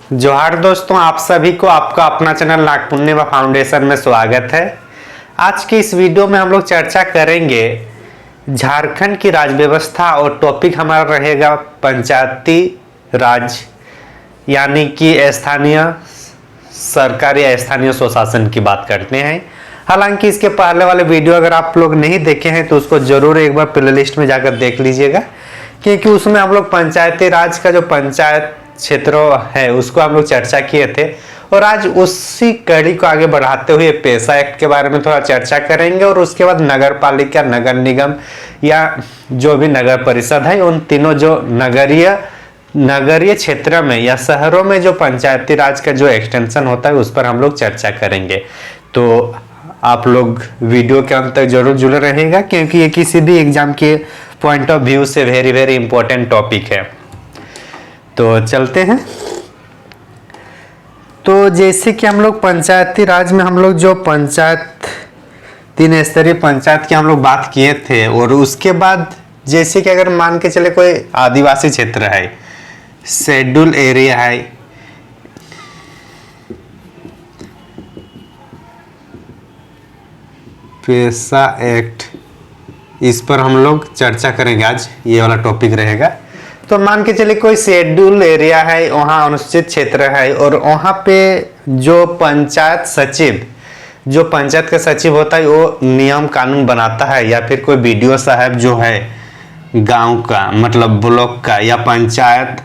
जोहार दोस्तों, आप सभी को आपका अपना चैनल नागपुण्य फाउंडेशन में स्वागत है। आज की इस वीडियो में हम लोग चर्चा करेंगे झारखंड की राज व्यवस्था और टॉपिक हमारा रहेगा पंचायती राज, यानी कि स्थानीय सरकार या स्थानीय स्वशासन की बात करते हैं। हालांकि इसके पहले वाले वीडियो अगर आप लोग नहीं देखे हैं तो उसको जरूर एक बार प्लेलिस्ट में जाकर देख लीजिएगा, क्योंकि उसमें हम लोग पंचायती राज का जो पंचायत क्षेत्र है उसको हम लोग चर्चा किए थे। और आज उसी कड़ी को आगे बढ़ाते हुए पैसा एक्ट के बारे में थोड़ा चर्चा करेंगे और उसके बाद नगर पालिका, नगर निगम या जो भी नगर परिषद है, उन तीनों जो नगरीय क्षेत्र में या शहरों में जो पंचायती राज का जो एक्सटेंशन होता है उस पर हम लोग चर्चा करेंगे। तो आप लोग वीडियो के अंत तक जरूर जुड़े रहेगा, क्योंकि ये किसी भी एग्जाम के पॉइंट ऑफ व्यू से वेरी वेरी इंपॉर्टेंट टॉपिक है। तो चलते हैं। तो जैसे कि हम लोग पंचायती राज में हम लोग जो पंचायत, 3 स्तरीय पंचायत की हम लोग बात किए थे, और उसके बाद जैसे कि अगर मान के चले कोई आदिवासी क्षेत्र है, शेड्यूल एरिया है, पैसा एक्ट, इस पर हम लोग चर्चा करेंगे। आज ये वाला टॉपिक रहेगा। तो मान के चलिए कोई शेड्यूल एरिया है, वहाँ अनुसूचित क्षेत्र है, और वहाँ पे जो पंचायत सचिव, जो पंचायत का सचिव होता है वो नियम कानून बनाता है, या फिर कोई बीडीओ साहब जो है गांव का, मतलब ब्लॉक का, या पंचायत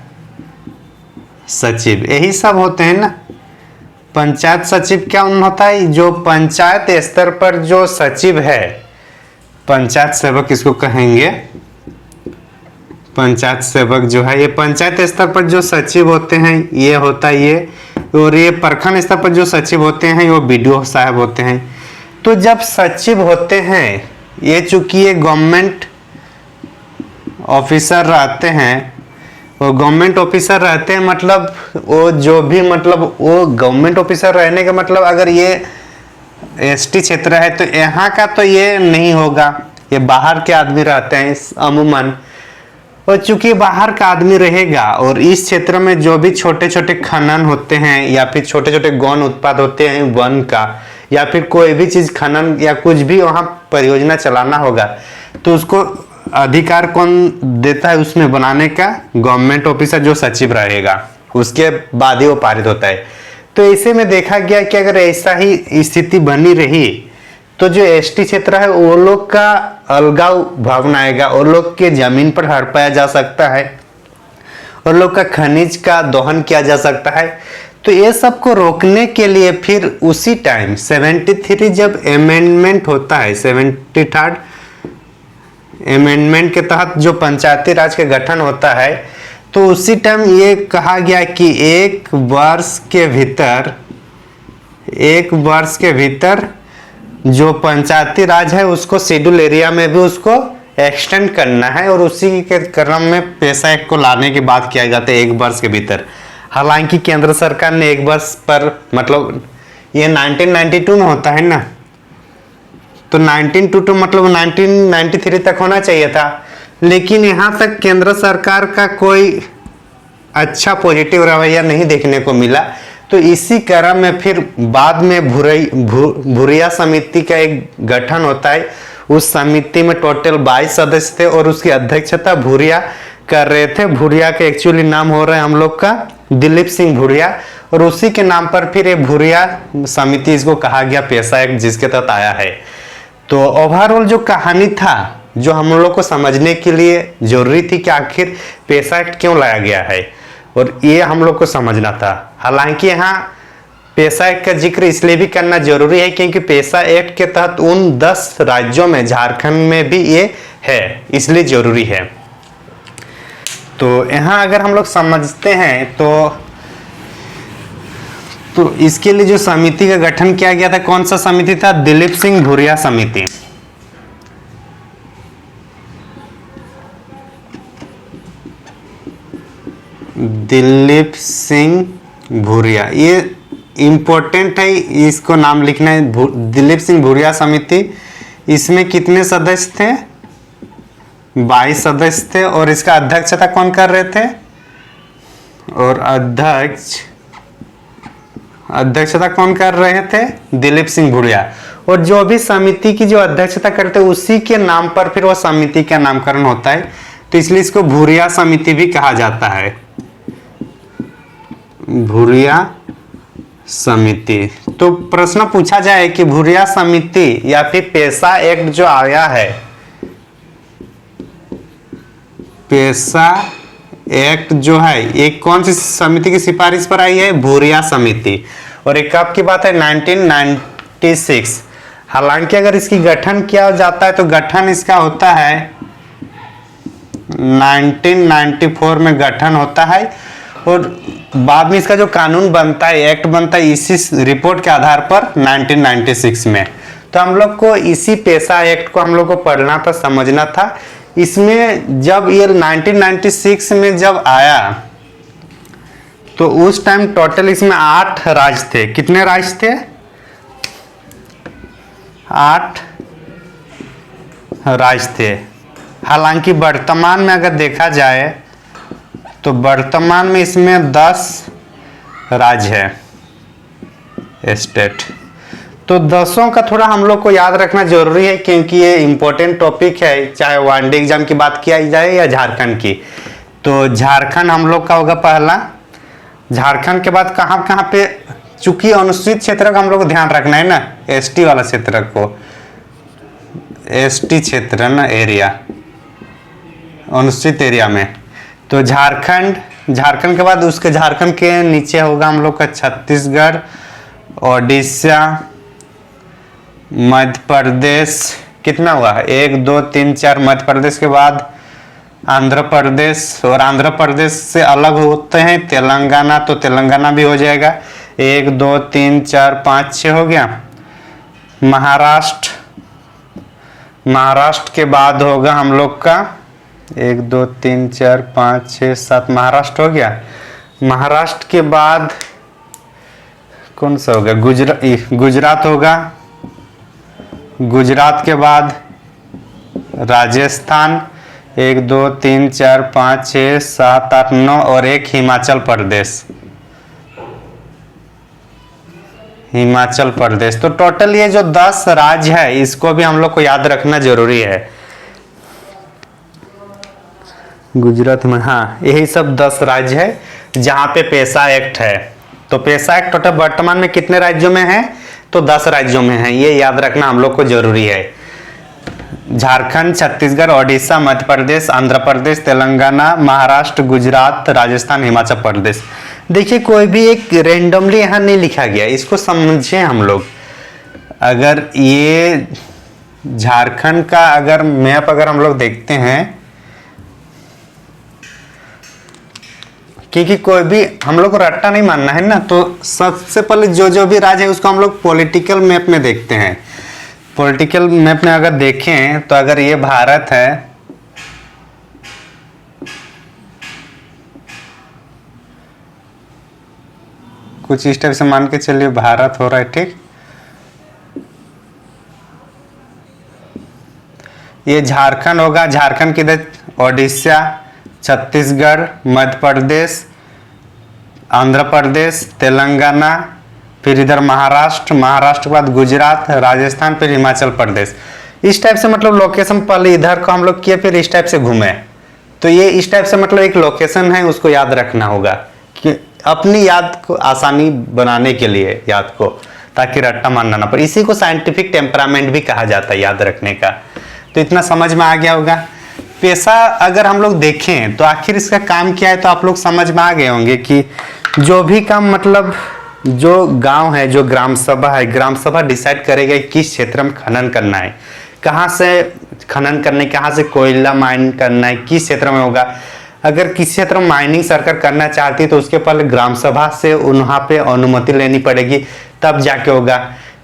सचिव, यही सब होते हैं ना। पंचायत सचिव क्या होता है? जो पंचायत स्तर पर जो सचिव है, पंचायत सेवक इसको कहेंगे। पंचायत सेवक जो है, ये पंचायत स्तर पर जो सचिव होते हैं ये होता है ये, और ये प्रखंड स्तर पर जो सचिव होते हैं वो बीडीओ साहब होते हैं। तो जब सचिव होते हैं, ये चूंकि ये गवर्नमेंट ऑफिसर रहते हैं, वो गवर्नमेंट ऑफिसर रहते हैं, मतलब वो जो भी, मतलब वो गवर्नमेंट ऑफिसर रहने का मतलब, अगर ये एसटी क्षेत्र है तो यहाँ का तो ये नहीं होगा, ये बाहर के आदमी रहते हैं अमूमन। और चूंकि बाहर का आदमी रहेगा और इस क्षेत्र में जो भी छोटे छोटे खनन होते हैं या फिर छोटे छोटे गौण उत्पाद होते हैं वन का, या फिर कोई भी चीज खनन या कुछ भी वहाँ परियोजना चलाना होगा, तो उसको अधिकार कौन देता है उसमें बनाने का? गवर्नमेंट ऑफिसर जो सचिव रहेगा, उसके बाद ही वो पारित होता है। तो ऐसे में देखा गया कि अगर ऐसा ही स्थिति बनी रही तो जो एसटी क्षेत्र है वो लोग का अलगाव भावना आएगा, और लोग के जमीन पर हड़पाया जा सकता है, और लोग का खनिज का दोहन किया जा सकता है। तो ये सब को रोकने के लिए फिर उसी टाइम 73 जब अमेंडमेंट होता है, 73rd अमेंडमेंट के तहत जो पंचायती राज का गठन होता है, तो उसी टाइम ये कहा गया कि एक वर्ष के भीतर जो पंचायती राज है उसको शेड्यूल एरिया में भी उसको एक्सटेंड करना है, और उसी के क्रम में पैसा एक्ट को लाने की बात किया जाता है 1 वर्ष के भीतर। हालांकि केंद्र सरकार ने 1 वर्ष पर, मतलब ये 1992 में होता है ना, तो 1922 मतलब 1993 तक होना चाहिए था, लेकिन यहाँ तक केंद्र सरकार का कोई अच्छा पॉजिटिव रवैया नहीं देखने को मिला। तो इसी क्रम में फिर बाद में भूरिया समिति का एक गठन होता है। उस समिति में टोटल 22 सदस्य थे और उसकी अध्यक्षता भूरिया कर रहे थे। भूरिया का एक्चुअली नाम हो रहा है हम लोग का दिलीप सिंह भूरिया, और उसी के नाम पर फिर ये भूरिया समिति इसको कहा गया, पैसा एक्ट जिसके तहत आया है। तो ओवरऑल जो कहानी था, जो हम लोग को समझने के लिए जरूरी थी कि आखिर पैसा एक्ट क्यों लाया गया है, और ये हम लोग को समझना था। हालांकि यहाँ पैसा एक्ट का जिक्र इसलिए भी करना जरूरी है क्योंकि पैसा एक्ट के तहत उन 10 राज्यों में झारखंड में भी ये है, इसलिए जरूरी है। तो यहाँ अगर हम लोग समझते हैं तो इसके लिए जो समिति का गठन किया गया था, कौन सा समिति था? दिलीप सिंह भूरिया समिति। दिलीप सिंह भूरिया, ये इंपॉर्टेंट है, इसको नाम लिखना है। दिलीप सिंह भूरिया समिति, इसमें कितने सदस्य थे? 22 सदस्य थे, और इसका अध्यक्षता कौन कर रहे थे? और अध्यक्ष अध्यक्षता कौन कर रहे थे? दिलीप सिंह भूरिया। और जो भी समिति की जो अध्यक्षता करते हैं उसी के नाम पर फिर वो समिति का नामकरण होता है, तो इसलिए इसको भूरिया समिति भी कहा जाता है, भूरिया समिति। तो प्रश्न पूछा जाए कि भूरिया समिति या फिर पेशा एक्ट जो आया है, पेशा एक्ट जो है एक कौन सी समिति की सिफारिश पर आई है? भूरिया समिति। और एक कब की बात है? 1996। हालांकि अगर इसकी गठन किया जाता है तो गठन इसका होता है 1994 में गठन होता है, और बाद में इसका जो कानून बनता है, एक्ट बनता है, इसी रिपोर्ट के आधार पर 1996 में। तो हम लोग को इसी पेशा एक्ट को हम लोग को पढ़ना था, समझना था। इसमें जब ये 1996 में जब आया तो उस टाइम टोटल इसमें 8 राज्य थे। कितने राज्य थे? 8 राज्य थे। हालांकि वर्तमान में अगर देखा जाए तो वर्तमान में इसमें 10 राज्य है, स्टेट। तो 10 का थोड़ा हम लोग को याद रखना जरूरी है, क्योंकि ये इंपॉर्टेंट टॉपिक है, चाहे वनडे एग्जाम की बात किया जाए या झारखंड की। तो झारखंड हम लोग का होगा पहला। झारखंड के बाद कहाँ कहाँ पे, चूंकि अनुसूचित क्षेत्र का हम लोग को ध्यान रखना है ना, एसटी वाला क्षेत्र को, एसटी क्षेत्र ना, एरिया, अनुसूचित एरिया में। तो झारखंड, झारखंड के बाद उसके झारखंड के नीचे होगा हम लोग का छत्तीसगढ़, ओडिशा, मध्य प्रदेश। कितना हुआ? 1 2 3 4। मध्य प्रदेश के बाद आंध्र प्रदेश, और आंध्र प्रदेश से अलग होते हैं तेलंगाना, तो तेलंगाना भी हो जाएगा। 1 2 3 4 5 6 हो गया। महाराष्ट्र, महाराष्ट्र के बाद होगा हम लोग का 1 2 3 4 5 6 7, महाराष्ट्र हो गया। महाराष्ट्र के बाद कौन सा होगा? गुजरात होगा। गुजरात के बाद राजस्थान, 1 2 3 4 5 6 7 8 9, और एक हिमाचल प्रदेश, हिमाचल प्रदेश। तो टोटल ये जो 10 राज्य है, इसको भी हम लोग को याद रखना जरूरी है। गुजरात में, हाँ, यही सब 10 राज्य है जहां पे पेशा एक्ट है। तो पेशा एक्ट टोटल वर्तमान में कितने राज्यों में है? तो 10 राज्यों में है। ये याद रखना हम लोग को जरूरी है। झारखंड, छत्तीसगढ़, ओडिशा, मध्य प्रदेश, आंध्र प्रदेश, तेलंगाना, महाराष्ट्र, गुजरात, राजस्थान, हिमाचल प्रदेश। देखिए कोई भी एक रेंडमली यहाँ नहीं लिखा गया, इसको समझे हम लोग। अगर ये झारखंड का अगर मैप अगर हम लोग देखते हैं, क्योंकि कोई भी हम लोग को रट्टा नहीं मानना है ना, तो सबसे पहले जो भी राज्य है उसको हम लोग पॉलिटिकल मैप में देखते हैं। पॉलिटिकल मैप में अगर देखें तो अगर ये भारत है, कुछ इस टाइप से मान के चलिए भारत हो रहा है, ठीक। ये झारखंड होगा, झारखंड की इधर ओडिशा, छत्तीसगढ़, मध्य प्रदेश, आंध्र प्रदेश, तेलंगाना, फिर इधर महाराष्ट्र, महाराष्ट्र के बाद गुजरात, राजस्थान, फिर हिमाचल प्रदेश। इस टाइप से मतलब लोकेशन पहले इधर को हम लोग किए, फिर इस टाइप से घूमे। तो ये इस टाइप से मतलब एक लोकेशन है, उसको याद रखना होगा कि अपनी याद को आसानी बनाने के लिए, याद को, ताकि रट्टा मानना ना पड़े। इसी को साइंटिफिक टेम्परामेंट भी कहा जाता है याद रखने का। तो इतना समझ में आ गया होगा। पेशा अगर हम लोग देखें तो आखिर इसका काम क्या है, तो आप लोग समझ में आ गए होंगे कि जो भी काम मतलब जो गांव है, जो ग्राम सभा है, ग्राम सभा डिसाइड करेगा किस क्षेत्र में खनन करना है, कहाँ से खनन करने, कहाँ से कोयला माइन करना है, किस क्षेत्र में होगा। अगर किसी क्षेत्र में माइनिंग सरकार करना चाहती है तो उसके पहले ग्राम सभा से वहाँ पे अनुमति लेनी पड़ेगी, तब जाके होगा।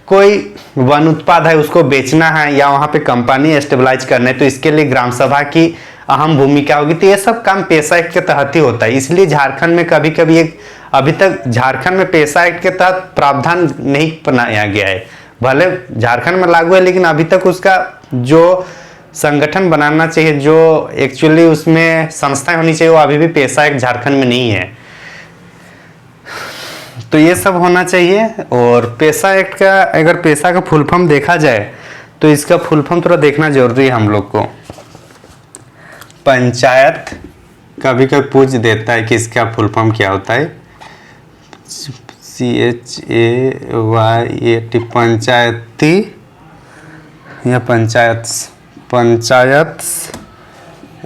कोई वन उत्पाद है उसको बेचना है या वहाँ पे कंपनी एस्टेब्लाइज करना है, तो इसके लिए ग्राम सभा की अहम भूमिका होगी। तो ये सब काम पेशा एक्ट के तहत ही होता है। इसलिए झारखंड में कभी कभी एक, अभी तक झारखंड में पेशा एक्ट के तहत प्रावधान नहीं बनाया गया है। भले झारखंड में लागू है, लेकिन अभी तक उसका जो संगठन बनाना चाहिए, जो एक्चुअली उसमें संस्थाएं होनी चाहिए, वो अभी भी पेशा एक्ट झारखंड में नहीं है। तो ये सब होना चाहिए। और पेशा एक्ट का, अगर पेशा का फुल फॉर्म देखा जाए तो इसका फुल फॉर्म थोड़ा देखना जरूरी है हम लोग को। पंचायत कभी कभी पूछ देता है कि इसका फुल फॉर्म क्या होता है। CHAYAT, पंचायती या panchayat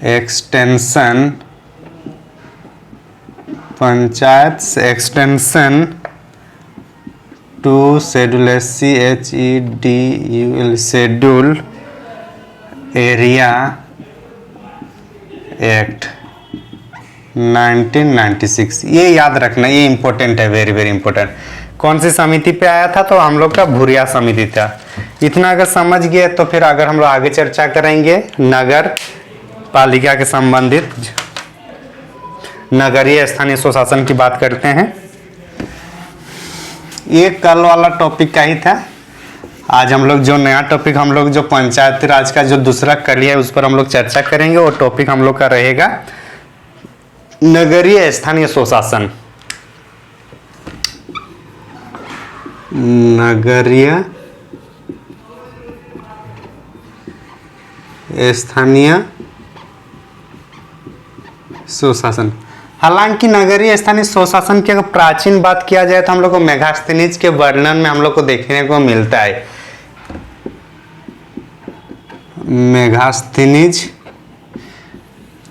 extension to schedule, SCHEDUL, schedule area act 1996। ये याद रखना, ये इंपॉर्टेंट है, वेरी वेरी इंपॉर्टेंट। कौन सी समिति पे आया था? तो हम लोग का भूरिया समिति था। इतना अगर समझ गए तो फिर अगर हम लोग आगे चर्चा करेंगे नगर पालिका के संबंधित, नगरीय स्थानीय स्वशासन की बात करते हैं। ये कल वाला टॉपिक का ही था। आज हम लोग जो नया टॉपिक, हम लोग जो पंचायती राज का जो दूसरा कड़ी है उस पर हम लोग चर्चा करेंगे। और टॉपिक हम लोग का रहेगा नगरीय स्थानीय स्वशासन। नगरीय स्थानीय स्वशासन। हालांकि नगरीय स्थानीय स्वशासन की अगर प्राचीन बात किया जाए तो हम लोग को मेगास्थनीज के वर्णन में हम लोग को देखने को मिलता है। मेगास्थनीज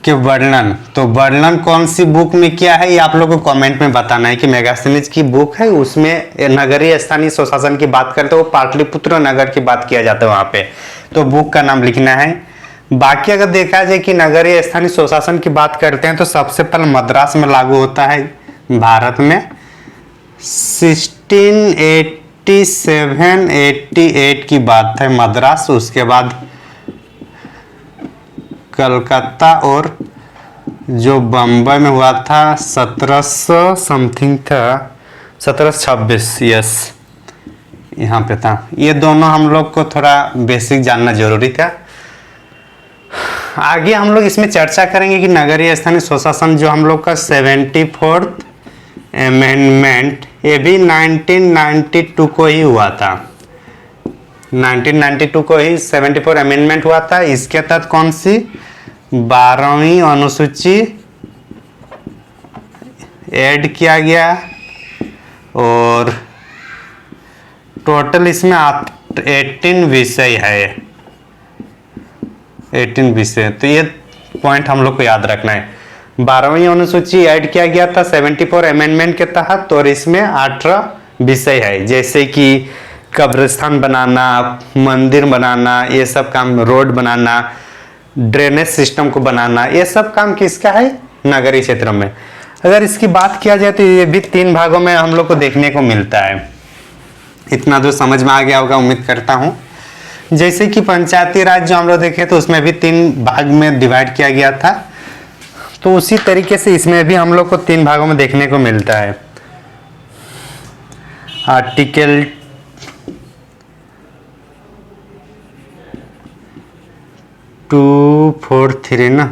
के वर्णन, तो वर्णन कौन सी बुक में किया है ये आप लोगों को कमेंट में बताना है कि मेगास्थनीज की बुक है उसमें नगरीय स्थानीय स्वशासन की बात करते हो, पाटलिपुत्र नगर की बात किया जाता है वहां पे, तो बुक का नाम लिखना है। बाकी अगर देखा जाए कि नगरीय स्थानीय स्वशासन की बात करते हैं तो सबसे पहले मद्रास में लागू होता है भारत में 1687-88 की बात है मद्रास। उसके बाद कलकत्ता और जो बम्बई में हुआ था 1700 समथिंग था, 1726, यस यहाँ पे था। ये दोनों हम लोग को थोड़ा बेसिक जानना जरूरी था। आगे हम लोग इसमें चर्चा करेंगे कि नगरीय स्थानीय स्वशासन जो हम लोग का 74th अमेंडमेंट, ये भी 1992 को ही हुआ था। 1992 को ही 74 अमेंडमेंट हुआ था। इसके तहत कौन सी 12वीं अनुसूची ऐड किया गया और टोटल इसमें 18 विषय है, 18 विषय। तो ये पॉइंट हम लोग को याद रखना है। 12वीं अनुसूची ऐड किया गया था 74 अमेंडमेंट के तहत और इसमें 18 विषय है, जैसे कि कब्रिस्तान बनाना, मंदिर बनाना, ये सब काम, रोड बनाना, ड्रेनेज सिस्टम को बनाना, ये सब काम किसका है? नगरीय क्षेत्र में। अगर इसकी बात किया जाए तो ये भी 3 भागों में हम लोग को देखने को मिलता है। इतना तो समझ में आ गया होगा उम्मीद करता हूँ। जैसे कि पंचायती राज जो हम लोग देखे तो उसमें भी 3 भाग में डिवाइड किया गया था, तो उसी तरीके से इसमें भी हम लोग को 3 भागों में देखने को मिलता है। आर्टिकल 243 ना,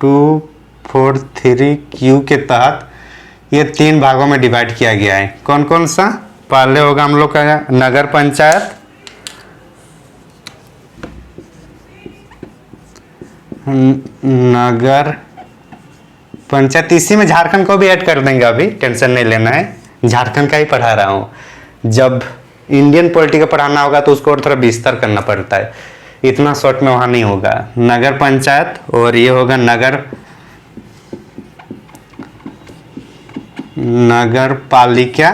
243Q के तहत ये 3 भागों में डिवाइड किया गया है। कौन कौन सा? पहले होगा हम लोग का नगर पंचायत, नगर पंचायत, इसी में झारखंड को भी ऐड कर देंगे, अभी टेंशन नहीं लेना है, झारखंड का ही पढ़ा रहा हूँ। जब इंडियन पॉलिटी का पढ़ाना होगा तो उसको और थोड़ा विस्तार करना पड़ता है, इतना शॉर्ट में वहां नहीं होगा। नगर पंचायत और ये होगा नगर पालिका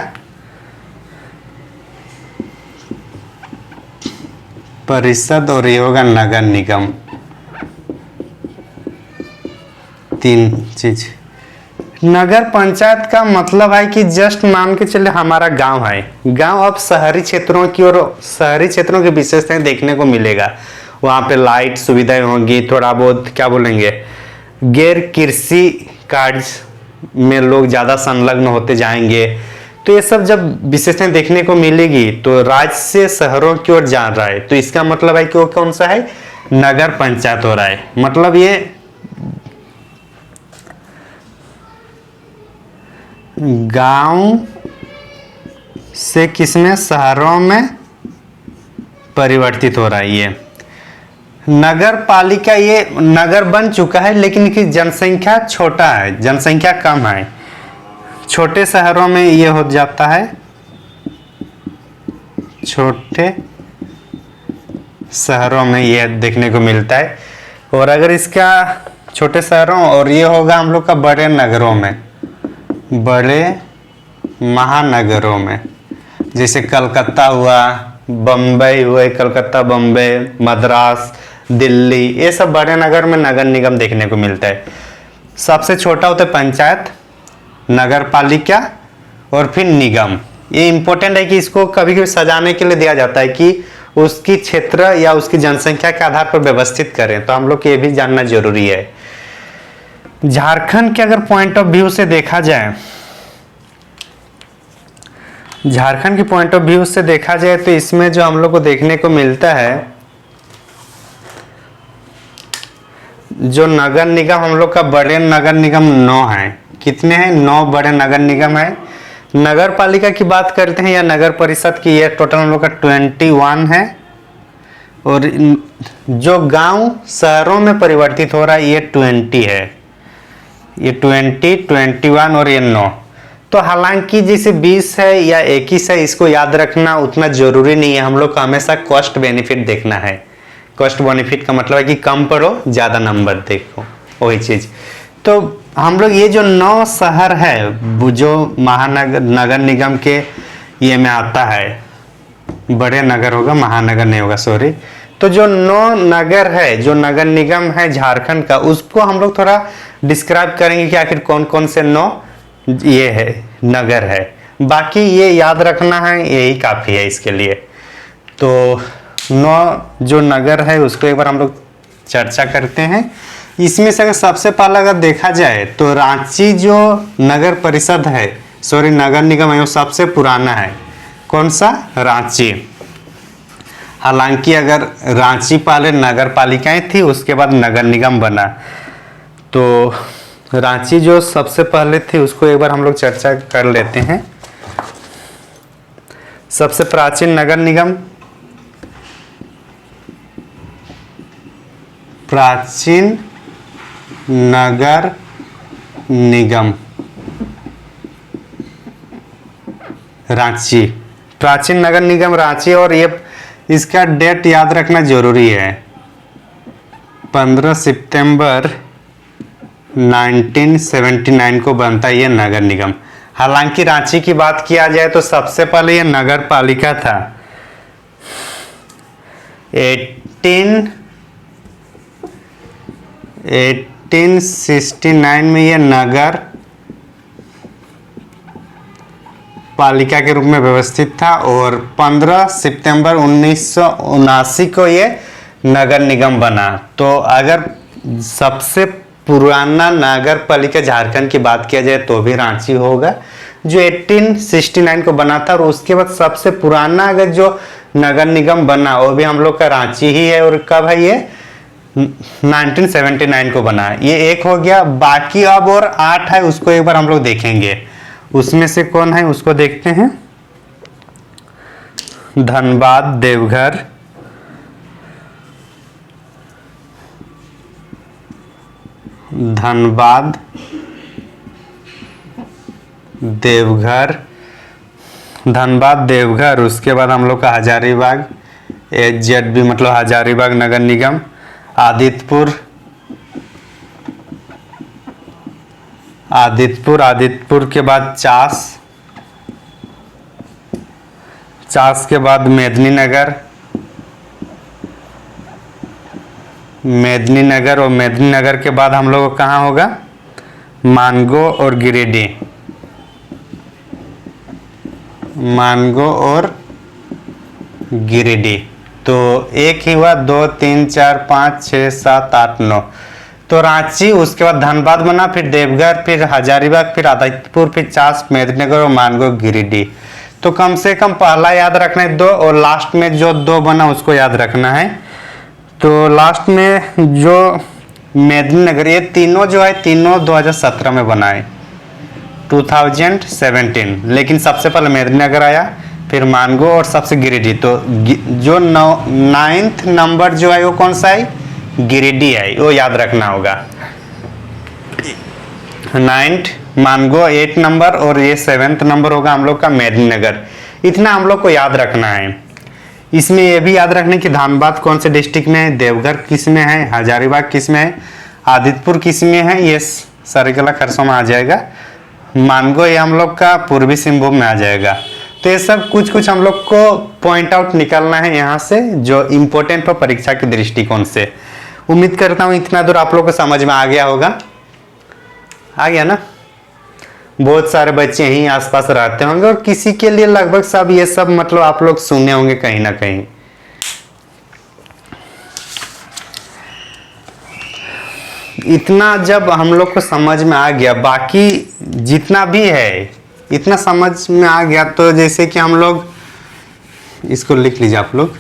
परिषद और ये होगा नगर निगम। 3 चीज। नगर पंचायत का मतलब है कि जस्ट मान के चले हमारा गांव है, गांव अब शहरी क्षेत्रों की और शहरी क्षेत्रों की विशेषताएं देखने को मिलेगा। वहाँ पे लाइट सुविधाएं होंगी, थोड़ा बहुत क्या बोलेंगे, गैर कृषि कार्य में लोग ज़्यादा संलग्न होते जाएंगे। तो ये सब जब विशेषताएं देखने को मिलेगी तो राज्य से शहरों की ओर जा रहा है, तो इसका मतलब है कि वो कौन सा है? नगर पंचायत हो रहा है। मतलब ये गांव से किसमें, शहरों में परिवर्तित हो रहा है। ये नगर पालिका, ये नगर बन चुका है लेकिन इसकी जनसंख्या छोटा है, जनसंख्या कम है। छोटे शहरों में ये हो जाता है, छोटे शहरों में ये देखने को मिलता है। और अगर इसका छोटे शहरों, और ये होगा हम लोग का बड़े नगरों में, बड़े महानगरों में, जैसे कलकत्ता हुआ, बम्बई हुए, कलकत्ता, बम्बई, मद्रास, दिल्ली, ये सब बड़े नगर में नगर निगम देखने को मिलता है। सबसे छोटा होता है पंचायत, नगर पालिका और फिर निगम। ये इंपॉर्टेंट है कि इसको कभी कभी सजाने के लिए दिया जाता है कि उसकी क्षेत्र या उसकी जनसंख्या के आधार पर व्यवस्थित करें, तो हम लोग को ये भी जानना जरूरी है। झारखंड के अगर पॉइंट ऑफ व्यू से देखा जाए, झारखंड के पॉइंट ऑफ व्यू से देखा जाए तो इसमें जो हम लोग को देखने को मिलता है, जो नगर निगम हम लोग का, बड़े नगर निगम 9 हैं। कितने हैं? 9 बड़े नगर निगम है। नगर पालिका की बात करते हैं या नगर परिषद की, ये टोटल हम लोग का 21 है। और जो गांव शहरों में परिवर्तित हो रहा है ये 20 है, ये 20, 21 और ये 9। तो हालांकि जैसे 20 है या 21 है, इसको याद रखना उतना जरूरी नहीं है। हम लोग को हमेशा कॉस्ट बेनिफिट देखना है। कॉस्ट बेनिफिट का मतलब है कि कम पढ़ो ज्यादा नंबर देखो, वही चीज। तो हम लोग ये जो 9 शहर है, जो महानगर, नगर निगम के ये में आता है, बड़े नगर होगा, महानगर नहीं होगा, सॉरी। तो जो 9 नगर है, जो नगर निगम है झारखंड का, उसको हम लोग थोड़ा डिस्क्राइब करेंगे कि आखिर कौन कौन से 9 ये है नगर है। बाकी ये याद रखना है, यही काफी है इसके लिए। तो 9 जो नगर है उसको एक बार हम लोग चर्चा करते हैं। इसमें से अगर सबसे पहला अगर देखा जाए तो रांची जो नगर परिषद है, सॉरी नगर निगम है, वो सबसे पुराना है। कौन सा? रांची। हालांकि अगर रांची पहले नगर पालिकाएं थी, उसके बाद नगर निगम बना। तो रांची जो सबसे पहले थी उसको एक बार हम लोग चर्चा कर लेते हैं। सबसे प्राचीन नगर निगम, प्राचीन नगर निगम रांची, प्राचीन नगर निगम रांची। और ये इसका डेट याद रखना जरूरी है, 15 सितंबर 1979 को बनता है ये नगर निगम। हालांकि रांची की बात किया जाए तो सबसे पहले ये नगर पालिका था। 1869 में ये नगर पालिका के रूप में व्यवस्थित था और 15 सितंबर 1979 को ये नगर निगम बना। तो अगर सबसे पुराना नगर पालिका झारखंड की बात किया जाए तो भी रांची होगा, जो 1869 को बना था। और उसके बाद सबसे पुराना अगर जो नगर निगम बना वो भी हम लोग का रांची ही है। और कब है ये? 1979 को बना। ये एक हो गया। बाकी अब और 8 है, उसको एक बार हम लोग देखेंगे। उसमें से कौन है उसको देखते हैं। धनबाद, देवघर, धनबाद, देवघर, धनबाद, देवघर। उसके बाद हम लोग का हजारीबाग, HZB मतलब हजारीबाग नगर निगम, आदित्यपुर, आदित्यपुर के बाद चास, चास के बाद मेदिनीनगर, मेदिनीनगर। और मेदिनीनगर के बाद हम लोग कहाँ होगा? मानगो और गिरिडीह, मानगो और गिरिडीह। तो एक ही हुआ, 2, 3, 4, 5, 6, 7, 8, 9। तो रांची, उसके बाद धनबाद बना, फिर देवघर, फिर हजारीबाग, फिर आदित्यपुर, फिर चास, मेदिनीनगर और मानगो, गिरिडीह। तो कम से कम पहला याद रखना है 2 और लास्ट में जो 2 बना उसको याद रखना है। तो लास्ट में जो मेदिनीनगर, ये तीनों जो है तीनों 2017 में बना है, 2017। लेकिन सबसे पहले मेदिनीनगर आया, फिर मानगो और सबसे गिरिडीह। तो जो 9th नंबर जो है वो कौन सा है? गिरिडीह है, वो याद रखना होगा। 9th मानगो 8 नंबर और ये 7th नंबर होगा हम लोग का मेदिनीनगर। इतना हम लोग को याद रखना है। इसमें ये भी याद रखने की धनबाद कौन से डिस्ट्रिक्ट में है, देवघर किस में है, हजारीबाग किस में है, आदित्यपुर किस में है, ये सरायकेला खरसावां में आ जाएगा। मानगो ये हम लोग का पूर्वी सिंहभूम में आ जाएगा। तो ये सब कुछ कुछ हम लोग को पॉइंट आउट निकालना है यहाँ से, जो इम्पोर्टेंट हो परीक्षा के दृष्टिकोण से। उम्मीद करता हूँ इतना दूर आप लोग को समझ में आ गया होगा। आ गया ना? बहुत सारे बच्चे यहीं आसपास रहते होंगे और किसी के लिए लगभग सब ये सब मतलब आप लोग सुने होंगे कहीं ना कहीं। इतना जब हम लोग को समझ में आ गया, बाकी जितना भी है इतना समझ में आ गया, तो जैसे कि हम लोग इसको लिख लीजिए आप लोग।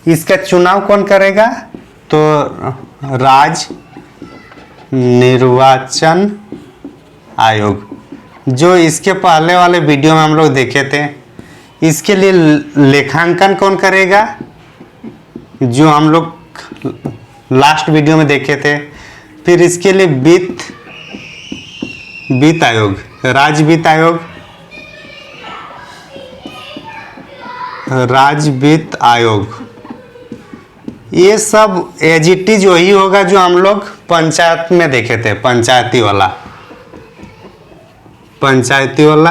इसका चुनाव कौन करेगा? तो राज्य निर्वाचन आयोग, जो इसके पहले वाले वीडियो में हम लोग देखे थे। इसके लिए लेखांकन कौन करेगा? जो हम लोग लास्ट वीडियो में देखे थे। फिर इसके लिए वित्त आयोग, राज्य वित्त आयोग, राज्य वित्त आयोग, ये सब एज इट इज वही होगा जो हम लोग पंचायत में देखे थे। पंचायती वाला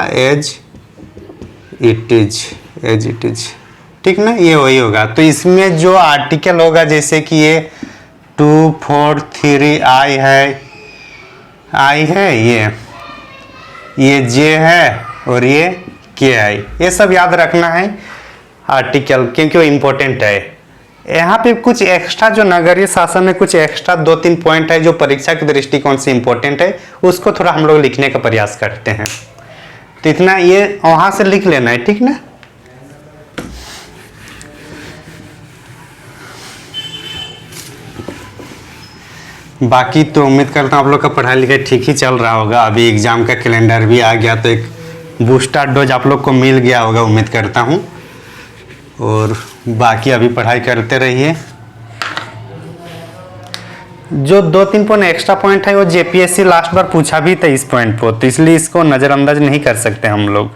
एज इट इज, ठीक ना? ये वही होगा। तो इसमें जो आर्टिकल होगा, जैसे कि ये 243 आई है, ये जे है और ये के आई, ये सब याद रखना है आर्टिकल, क्योंकि वो इम्पोर्टेंट है। यहाँ पे कुछ एक्स्ट्रा जो नगरीय शासन में कुछ एक्स्ट्रा 2-3 पॉइंट है जो परीक्षा के दृष्टिकोण से इम्पोर्टेंट है, उसको थोड़ा हम लोग लिखने का प्रयास करते हैं। तो इतना ये वहां से लिख लेना है, ठीक ना? बाकी तो उम्मीद करता हूँ आप लोग का पढ़ाई लिखाई ठीक ही चल रहा होगा। अभी एग्जाम का कैलेंडर भी आ गया, तो एक बूस्टर डोज आप लोग को मिल गया होगा, उम्मीद करता हूँ। और बाकी अभी पढ़ाई करते रहिए। जो 2-3 पॉइंट एक्स्ट्रा पॉइंट है वो जेपीएससी लास्ट बार पूछा भी था इस पॉइंट पर, तो इसलिए इसको नजरअंदाज नहीं कर सकते हम लोग।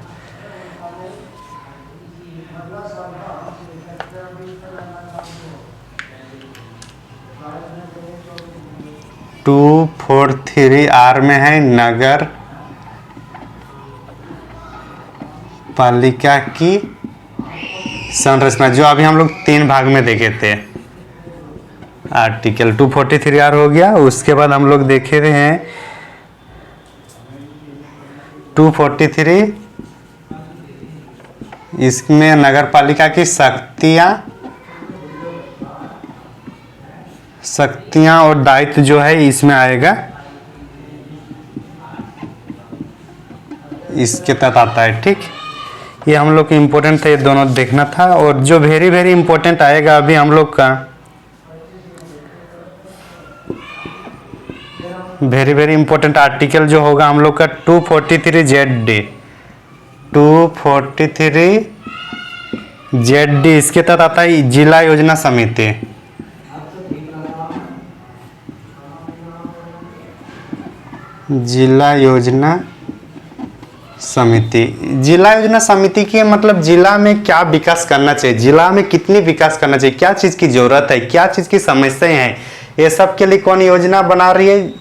टू 4-3 आर में है नगर पालिका की संरचना, जो अभी हम लोग 3 भाग में देखे थे। आर्टिकल 243 आर हो गया। उसके बाद हम लोग देखे हैं 243, इसमें नगर पालिका की शक्तियां और दायित्व जो है इसमें आएगा, इसके तहत आता है, ठीक। ये हम लोग को इम्पोर्टेंट था, ये दोनों देखना था। और जो वेरी वेरी इम्पोर्टेंट आएगा अभी हम लोग का, वेरी वेरी इम्पोर्टेंट आर्टिकल जो होगा हम लोग का 243 ZD, 243 ZD, इसके तहत आता है जिला योजना समिति। जिला योजना समिति, जिला योजना समिति के मतलब जिला में क्या विकास करना चाहिए, जिला में कितनी विकास करना चाहिए, क्या चीज की जरूरत है, क्या चीज की समस्याएं हैं, ये सब के लिए कौन योजना बना रही है?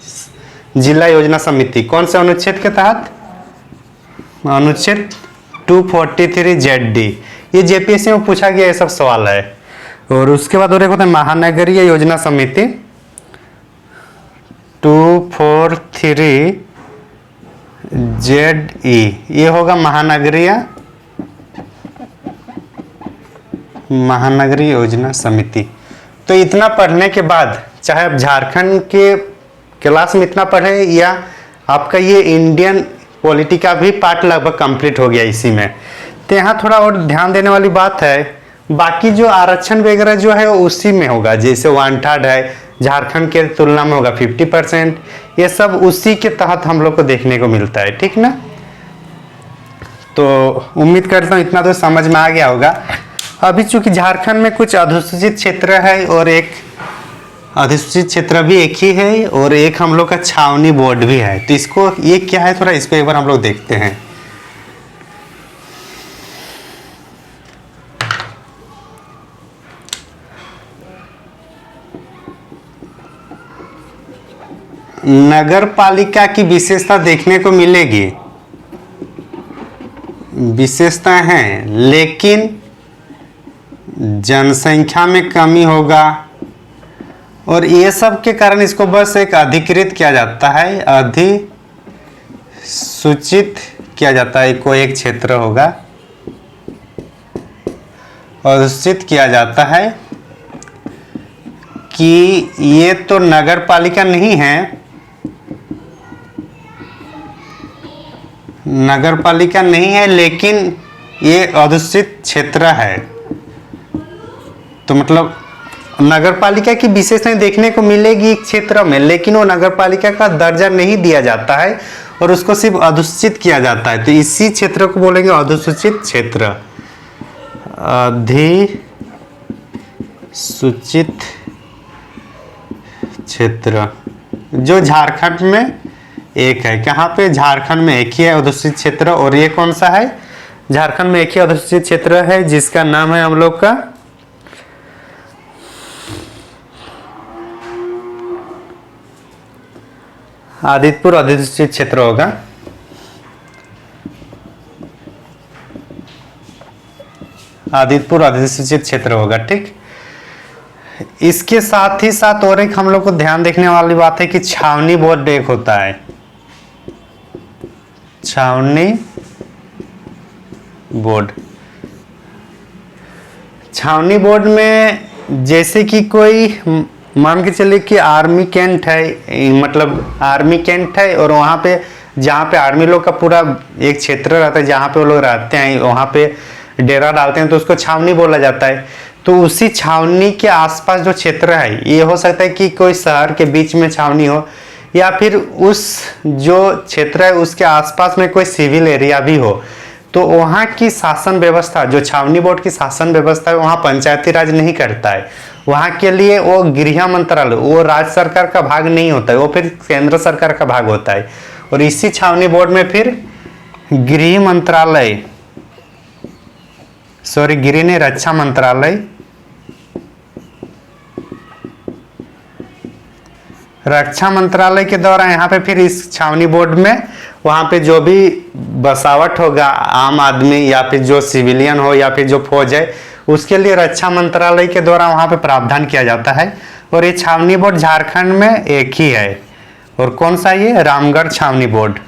जिला योजना समिति। कौन से अनुच्छेद के तहत? अनुच्छेद 243 ZD। ये जेपीएससी में पूछा गया ये सब सवाल है। और उसके बाद और एक होता है महानगरीय योजना समिति, 243 ZE, ये होगा महानगरीय योजना समिति। तो इतना पढ़ने के बाद, चाहे आप झारखंड के क्लास में इतना पढ़े या आपका ये इंडियन पॉलिटी का भी पार्ट लगभग कंप्लीट हो गया इसी में, तो यहाँ थोड़ा और ध्यान देने वाली बात है, बाकी जो आरक्षण वगैरह जो है वो उसी में होगा। जैसे 1/3 है, झारखंड के तुलना में होगा 50%, ये सब उसी के तहत हम लोग को देखने को मिलता है, ठीक ना। तो उम्मीद करता हूँ इतना तो समझ में आ गया होगा। अभी चूंकि झारखंड में कुछ अधुसूचित क्षेत्र है और एक अधिसूचित क्षेत्र भी एक ही है, और एक हम लोग का छावनी बोर्ड भी है। तो इसको ये क्या है, थोड़ा इसको एक बार हम लोग देखते हैं। नगर पालिका की विशेषता देखने को मिलेगी, विशेषता है, लेकिन जनसंख्या में कमी होगा, और ये सब के कारण इसको बस एक अधिकृत किया जाता है, अधिसूचित किया जाता है। कोई एक क्षेत्र होगा, अधिसूचित किया जाता है कि ये तो नगर पालिका नहीं है, नगर पालिका नहीं है, लेकिन ये अधिसूचित क्षेत्र है। तो मतलब नगर पालिका की विशेषताएं देखने को मिलेगी क्षेत्र में, लेकिन वो नगर पालिका का दर्जा नहीं दिया जाता है और उसको सिर्फ अधिसूचित किया जाता है। तो इसी क्षेत्र को बोलेंगे अधिसूचित क्षेत्र, अधिसूचित क्षेत्र, जो झारखंड में एक है। कहाँ पे? झारखंड में एक ही है अधिसूचित क्षेत्र। और ये कौन सा है? झारखंड में एक ही अधिसूचित क्षेत्र है जिसका नाम है हम लोग का आदितपुर अधिसूचित क्षेत्र होगा। आदितपुर अधिसूचित क्षेत्र होगा, ठीक। इसके साथ ही साथ और एक हम लोग को ध्यान देखने वाली बात है कि छावनी बोर्ड एक होता है। छावनी बोर्ड, छावनी बोर्ड में जैसे कि कोई मान के चलिए कि आर्मी कैंट है, मतलब आर्मी कैंट है, और वहाँ पे जहाँ पे आर्मी लोग का पूरा एक क्षेत्र रहता है, जहाँ पे वो लोग रहते हैं, वहाँ पे डेरा डालते हैं, तो उसको छावनी बोला जाता है। तो उसी छावनी के आसपास जो क्षेत्र है, ये हो सकता है कि कोई शहर के बीच में छावनी हो, या फिर उस जो क्षेत्र है उसके आसपास में कोई सिविल एरिया भी हो। तो वहाँ की शासन व्यवस्था, जो छावनी बोर्ड की शासन व्यवस्था है, वहाँ पंचायती राज नहीं करता है। वहाँ के लिए वो गृह मंत्रालय, वो राज्य सरकार का भाग नहीं होता है, वो फिर केंद्र सरकार का भाग होता है। और इसी छावनी बोर्ड में फिर गृह मंत्रालय, सॉरी गृह नहीं, रक्षा मंत्रालय, रक्षा मंत्रालय के द्वारा यहाँ पे फिर इस छावनी बोर्ड में वहाँ पे जो भी बसावट होगा, आम आदमी या फिर जो सिविलियन हो या फिर जो फौज है, उसके लिए रक्षा मंत्रालय के द्वारा वहाँ पे प्रावधान किया जाता है। और ये छावनी बोर्ड झारखंड में एक ही है। और कौन सा? ये रामगढ़ छावनी बोर्ड।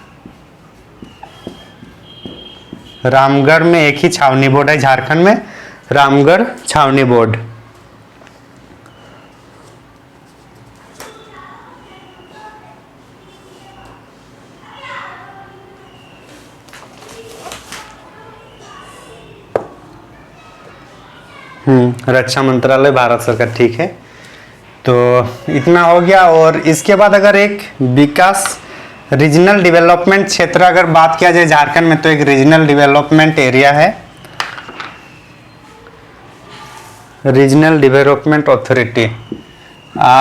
रामगढ़ में एक ही छावनी बोर्ड है झारखंड में, रामगढ़ छावनी बोर्ड। रक्षा मंत्रालय भारत सरकार, ठीक है। तो इतना हो गया। और इसके बाद अगर एक विकास रीजनल डेवलपमेंट क्षेत्र अगर बात किया जाए झारखंड में, तो एक रीजनल डेवलपमेंट एरिया है, regional development authority,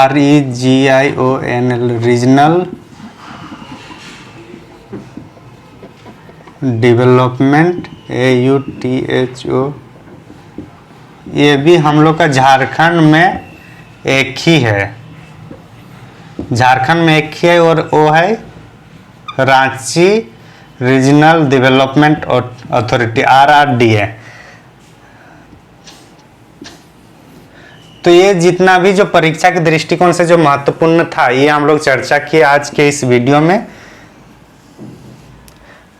REGIONL, regional development AUTHO। ये भी हम लोग का झारखंड में एक ही है, झारखंड में एक ही है, और वो है Ranchi regional development authority, RRDA। तो ये जितना भी जो परीक्षा के दृष्टिकोण से जो महत्वपूर्ण था, ये हम लोग चर्चा किए आज के इस वीडियो में।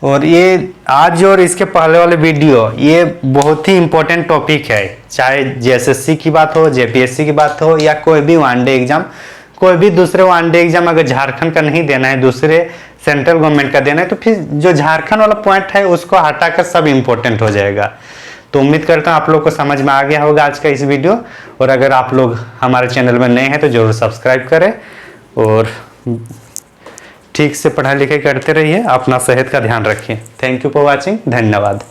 और ये आज और इसके पहले वाले वीडियो, ये बहुत ही इंपॉर्टेंट टॉपिक है, चाहे JSSC की बात हो, JPSC की बात हो, या कोई भी वनडे एग्जाम, कोई भी दूसरे वनडे एग्जाम अगर झारखंड का नहीं देना है, दूसरे सेंट्रल गवर्नमेंट का देना है, तो फिर जो झारखंड वाला पॉइंट है उसको हटाकर सब इंपॉर्टेंट हो जाएगा। तो उम्मीद करता हूँ आप लोग को समझ में आ गया होगा आज का इस वीडियो। और अगर आप लोग हमारे चैनल में नए हैं तो जरूर सब्सक्राइब करें और ठीक से पढ़ाई लिखाई करते रहिए, अपना सेहत का ध्यान रखिए। थैंक यू फॉर वॉचिंग, धन्यवाद।